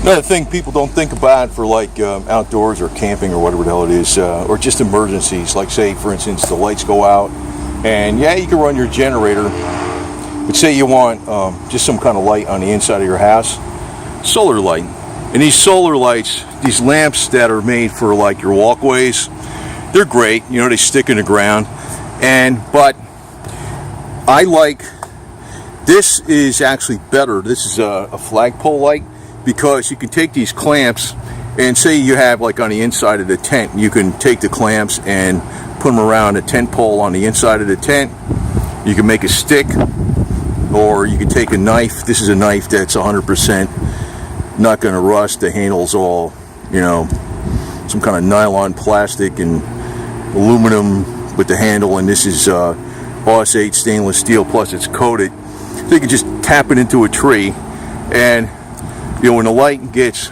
Another thing people don't think about for like outdoors or camping or whatever the hell it is, or just emergencies, like say for instance the lights go out, and yeah, you can run your generator, but say you want just some kind of light on the inside of your house, solar light. And these solar lights, these lamps that are made for like your walkways, they're great, you know, they stick in the ground, but I like, this is actually better. This is a flagpole light, because you can take these clamps and say you have like on the inside of the tent, you can take the clamps and put them around a tent pole on the inside of the tent. You can make a stick, or you can take a knife. This is a knife that's 100% not going to rust. The handle's all, you know, some kind of nylon plastic and aluminum with the handle, and this is Boss 8 stainless steel, plus it's coated. So you can just tap it into a tree, and you know, when the light gets,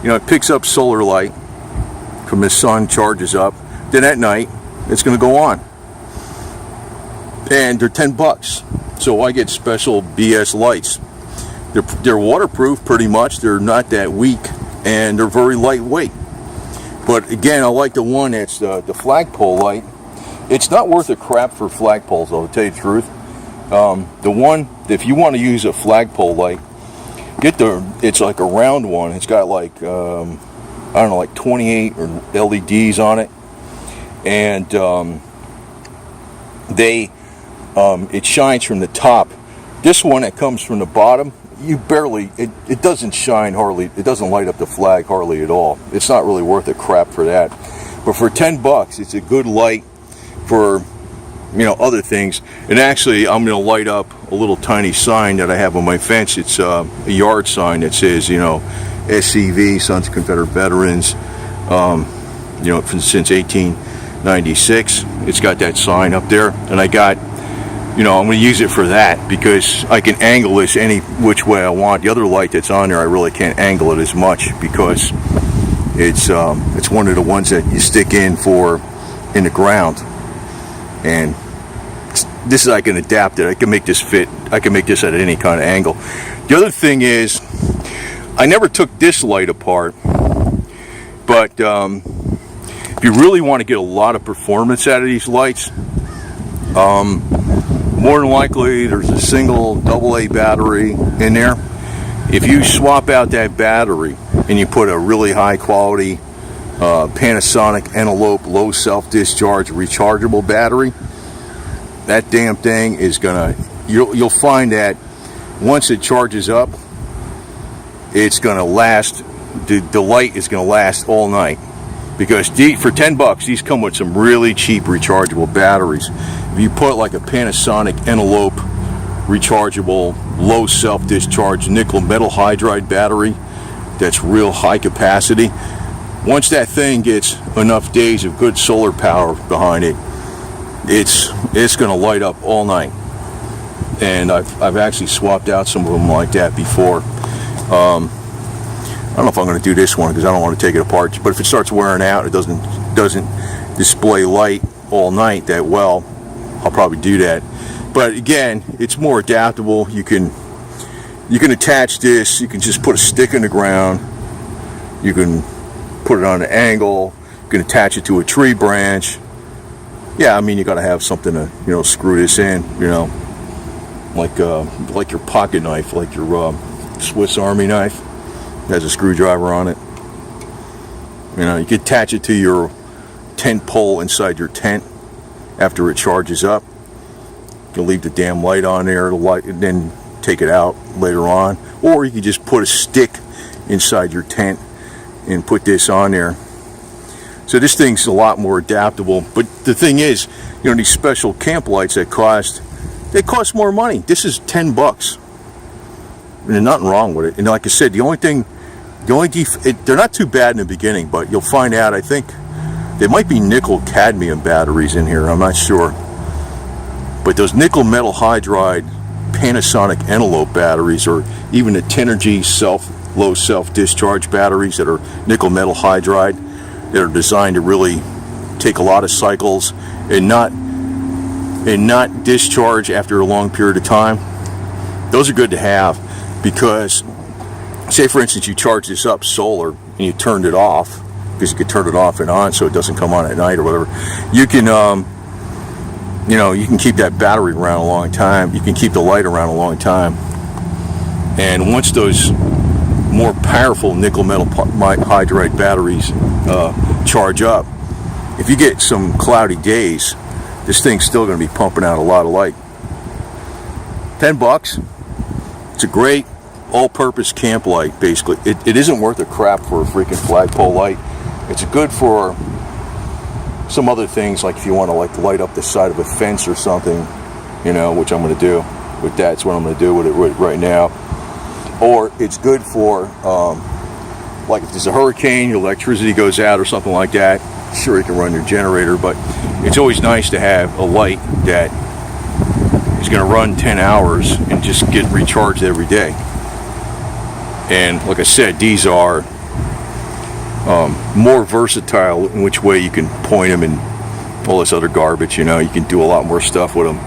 you know, it picks up solar light from the sun, charges up, then at night it's going to go on. And they're $10. So I get special BS lights. They're waterproof pretty much. They're not that weak, and they're very lightweight. But again, I like the one that's the flagpole light. It's not worth a crap for flagpoles, though, to tell you the truth. The one, if you want to use a flagpole light, it's like a round one. It's got like, I don't know, like 28 or LEDs on it. And it shines from the top. This one that comes from the bottom, it doesn't shine hardly, it doesn't light up the flag hardly at all. It's not really worth a crap for that. But for $10, it's a good light for, you know, other things. And actually, I'm going to light up a little tiny sign that I have on my fence. It's a yard sign that says, you know, SCV, Sons of Confederate Veterans, you know, since 1896. It's got that sign up there, and I got, you know, I'm going to use it for that, because I can angle this any which way I want. The other light that's on there, I really can't angle it as much, because it's one of the ones that you stick in the ground. And this is, I can adapt it. I can make this fit. I can make this at any kind of angle. The other thing is, I never took this light apart, but if you really want to get a lot of performance out of these lights, more than likely there's a single AA battery in there. If you swap out that battery and you put a really high quality Panasonic Enelope low self-discharge rechargeable battery, that damn thing is gonna, you'll find that once it charges up, it's gonna last, the light is gonna last all night. Because for $10, these come with some really cheap rechargeable batteries. If you put like a Panasonic Enelope rechargeable low self-discharge nickel metal hydride battery that's real high capacity, once that thing gets enough days of good solar power behind it, it's going to light up all night. And I've actually swapped out some of them like that before. I don't know if I'm going to do this one because I don't want to take it apart. But if it starts wearing out, it doesn't display light all night that well, I'll probably do that. But again, it's more adaptable. You can attach this. You can just put a stick in the ground. You can put it on an angle. You can attach it to a tree branch. Yeah, I mean, you got to have something to, you know, screw this in. You know, like your pocket knife, like your Swiss Army knife. It has a screwdriver on it. You know, you can attach it to your tent pole inside your tent after it charges up. You can leave the damn light on there, and then take it out later on. Or you can just put a stick inside your tent and put this on there. So this thing's a lot more adaptable. But the thing is, you know, these special camp lights that cost more money. This is $10. And there's nothing wrong with it. And like I said, they're not too bad in the beginning, but you'll find out, I think, there might be nickel cadmium batteries in here, I'm not sure. But those nickel metal hydride Panasonic Enelope batteries, or even the Tenergy low self-discharge batteries that are nickel metal hydride, that are designed to really take a lot of cycles and not discharge after a long period of time, those are good to have, because say for instance you charge this up solar and you turned it off, because you could turn it off and on so it doesn't come on at night or whatever. You can you can keep that battery around a long time. You can keep the light around a long time. And once those more powerful nickel metal hydride batteries charge up, if you get some cloudy days, this thing's still going to be pumping out a lot of light. $10. It's a great all-purpose camp light. Basically, it isn't worth a crap for a freaking flagpole light. It's good for some other things, like if you want to like light up the side of a fence or something, which I'm going to do with that. It's what I'm going to do with it right now. Or it's good for like if there's a hurricane, your electricity goes out or something like that. Sure, you can run your generator, but it's always nice to have a light that is going to run 10 hours and just get recharged every day. And like I said, these are more versatile in which way you can point them and all this other garbage. You can do a lot more stuff with them.